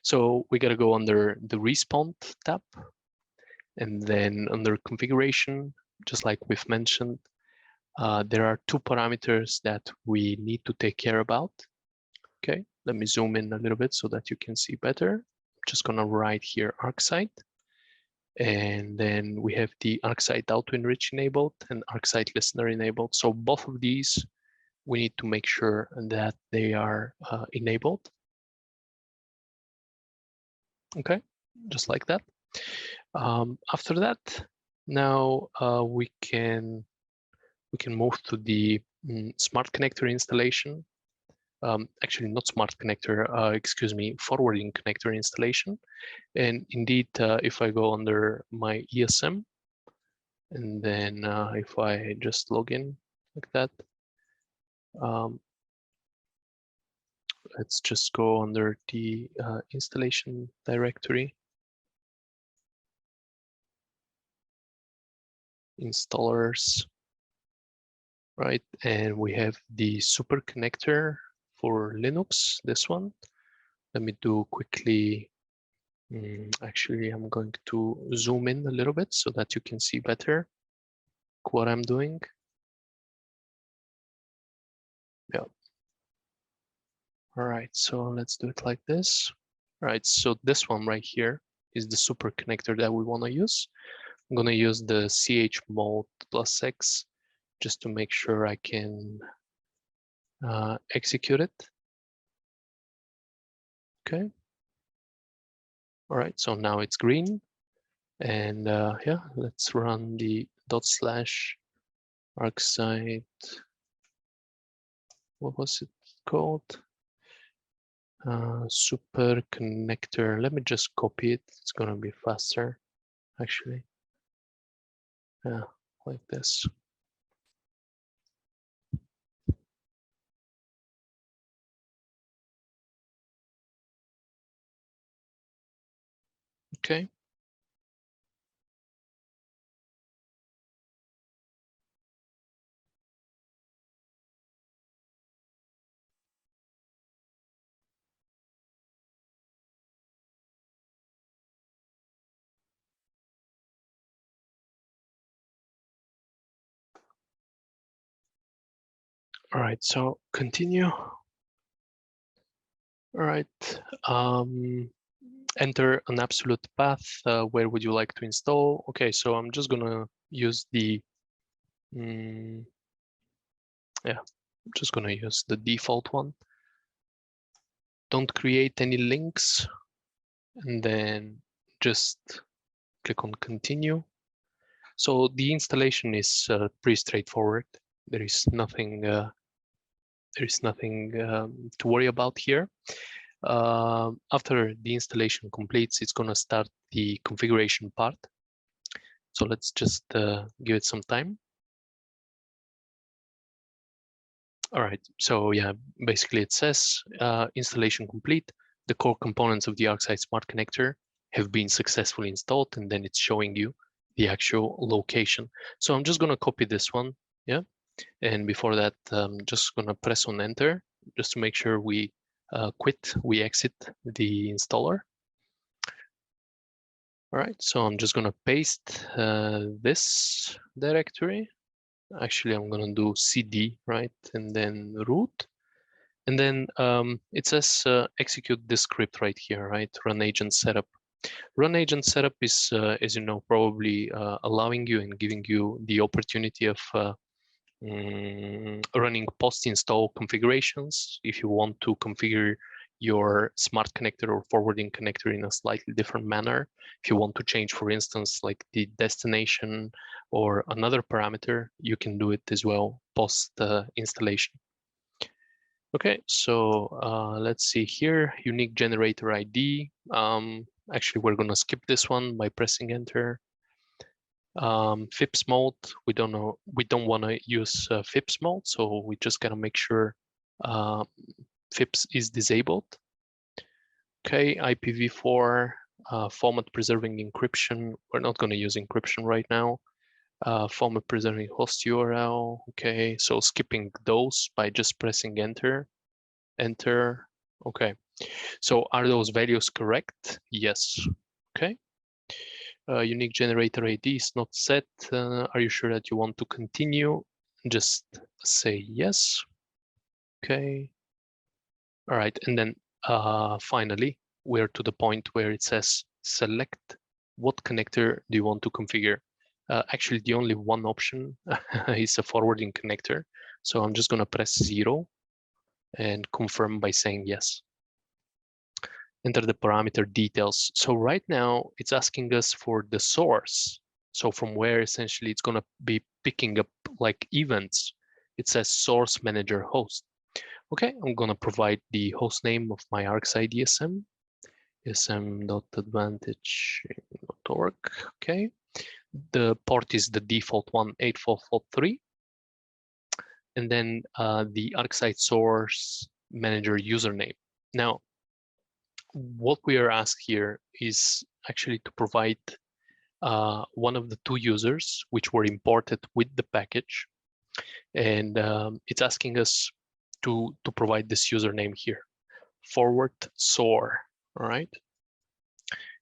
So we got to go under the Respond tab, and then under Configuration, just like we've mentioned, there are two parameters that we need to take care about. Okay, let me zoom in a little bit so that you can see better. I'm just gonna write here ArcSight, and then we have the ArcSight Auto Enrich enabled and ArcSight Listener enabled. So both of these, we need to make sure that they are enabled. Okay, just like that. After that, now we can move to the Smart Connector installation. Actually, not Smart Connector, excuse me, Forwarding Connector installation. And indeed, if I go under my ESM, and then if I just log in like that, let's just go under the installation directory. Installers, right? And we have the super connector for Linux, this one. Let me do quickly. Actually, I'm going to zoom in a little bit so that you can see better what I'm doing. Yeah. All right, so let's do it like this. All right, so this one right here is the super connector that we want to use. I'm going to use the chmod +X just to make sure I can execute it. Okay. All right, so now it's green. And yeah, let's run the /ArcSight. What was it called? Super connector. Let me just copy it. It's gonna be faster, actually. Yeah, like this. Okay. All right, so continue. All right. Enter an absolute path. Where would you like to install? Okay, so I'm just gonna use the yeah, I'm just gonna use the default one. Don't create any links, and then just click on continue. So the installation is pretty straightforward. There is nothing to worry about here. After the installation completes, it's gonna start the configuration part. So let's just give it some time. All right, so yeah, basically it says installation complete. The core components of the ArcSight Smart Connector have been successfully installed, and then it's showing you the actual location. So I'm just gonna copy this one, yeah? And before that, I'm just gonna press on enter, just to make sure we we exit the installer. All right, so I'm just gonna paste this directory. Actually, I'm gonna do cd, right, and then root, and then it says execute this script right here, right? Run agent setup. Run agent setup is, as you know, probably allowing you and giving you the opportunity of running post-install configurations if you want to configure your smart connector or forwarding connector in a slightly different manner. If you want to change, for instance, like the destination or another parameter, you can do it as well post installation. Okay, so let's see here, unique generator ID. Actually, we're gonna skip this one by pressing enter. FIPS mode, we don't want to use FIPS mode, so we just gotta make sure FIPS is disabled. Okay, IPv4 format preserving encryption. We're not going to use encryption right now. Format preserving host URL. Okay, so skipping those by just pressing enter. Okay, So are those values correct? Yes. Okay. Unique generator ID is not set. Are you sure that you want to continue? Just say yes. Okay. All right. And then finally, we're to the point where it says select what connector do you want to configure. Actually, the only one option is a forwarding connector. So I'm just going to press 0 and confirm by saying yes. Enter the parameter details. So right now it's asking us for the source. So from where essentially it's going to be picking up like events. It says source manager host. Okay, I'm going to provide the host name of my ArcSight ESM, esm.advantage.org. Okay, the port is the default one, 8443. And then the ArcSight source manager username. Now, what we are asked here is actually to provide one of the two users which were imported with the package. And it's asking us to provide this username here, forward SOAR, all right?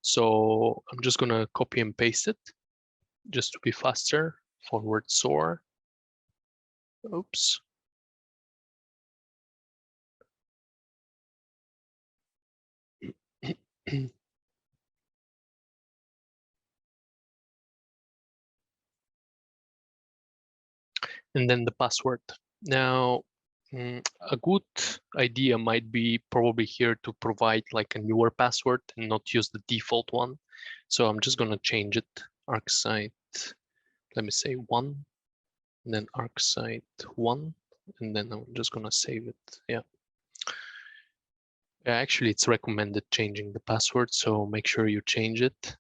So I'm just gonna copy and paste it just to be faster, forward SOAR. Oops. And then the password. Now, a good idea might be probably here to provide like a newer password and not use the default one. So I'm just gonna change it. ArcSight, let me say 1, and then ArcSight 1, and then I'm just gonna save it. Yeah. Actually, it's recommended changing the password, so make sure you change it.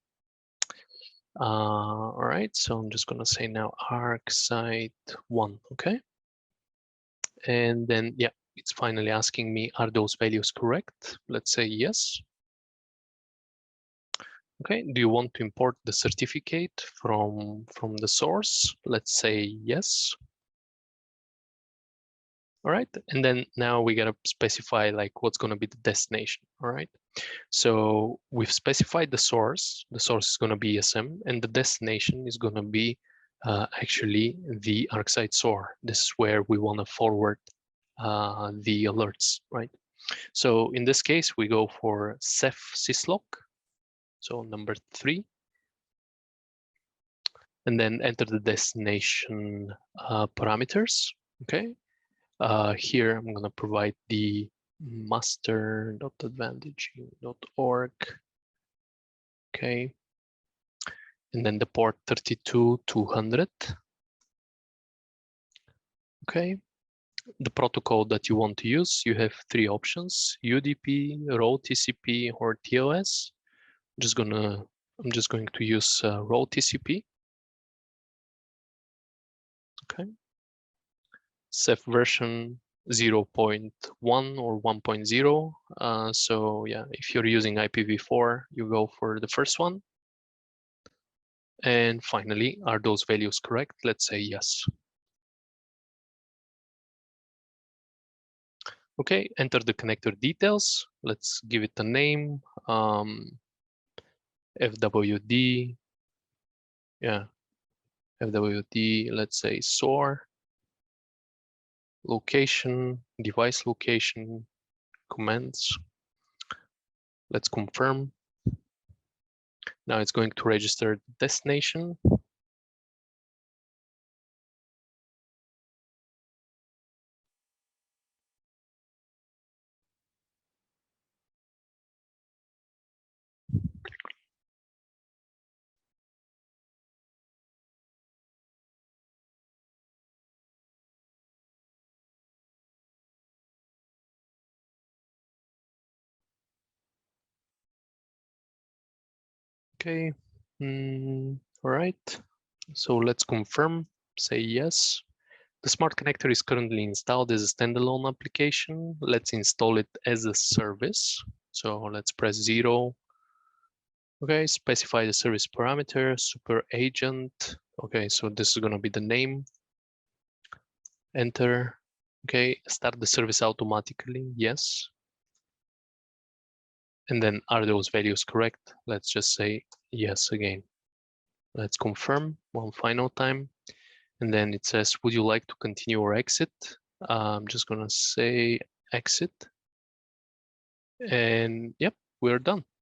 All right, so I'm just gonna say now ArcSight 1, okay? And then, yeah, it's finally asking me, are those values correct? Let's say yes. Okay, do you want to import the certificate from the source? Let's say yes. All right, and then now we gotta specify like what's gonna be the destination, all right? So we've specified the source is gonna be ESM, and the destination is gonna be actually the ArcSight SOAR. This is where we wanna forward the alerts, right? So in this case, we go for Ceph syslog, so number 3, and then enter the destination parameters, okay? Here, I'm gonna provide the master.advantage.org, okay? And then the port 32200, okay? The protocol that you want to use, you have 3 options: UDP, row TCP, or TOS. I'm just going to use row TCP. Okay. Ceph version 0.1 or 1.0. So yeah, if you're using IPv4, you go for the first one. And finally, are those values correct? Let's say yes. Okay, enter the connector details. Let's give it a name. FWD. Yeah, FWD, let's say SOAR. Location, device location, commands. Let's confirm. Now it's going to register the destination. Okay, all right. So let's confirm, say yes. The smart connector is currently installed as a standalone application. Let's install it as a service. So let's press 0. Okay, specify the service parameter, super agent. Okay, so this is gonna be the name. Enter. Okay, start the service automatically, yes. And then are those values correct? Let's just say yes again. Let's confirm one final time. And then it says, would you like to continue or exit? I'm just gonna say exit. And yep, we're done.